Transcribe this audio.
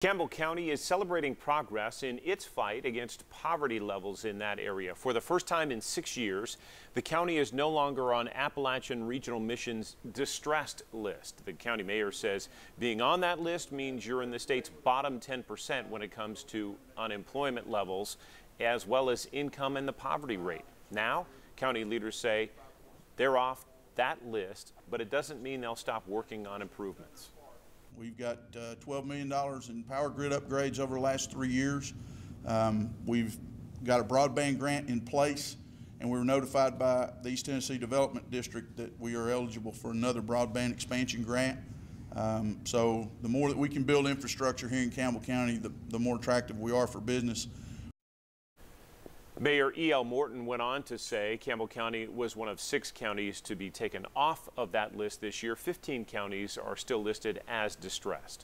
Campbell County is celebrating progress in its fight against poverty levels in that area. For the first time in 6 years, the county is no longer on Appalachian Regional Mission's distressed list. The county mayor says being on that list means you're in the state's bottom 10% when it comes to unemployment levels, as well as income and the poverty rate. Now, county leaders say they're off that list, but it doesn't mean they'll stop working on improvements. We've got $12 million in power grid upgrades over the last 3 years. We've got a broadband grant in place, and we were notified by the East Tennessee Development District that we are eligible for another broadband expansion grant. So the more that we can build infrastructure here in Campbell County, the more attractive we are for business. Mayor E.L. Morton went on to say Campbell County was one of 6 counties to be taken off of that list this year. 15 counties are still listed as distressed.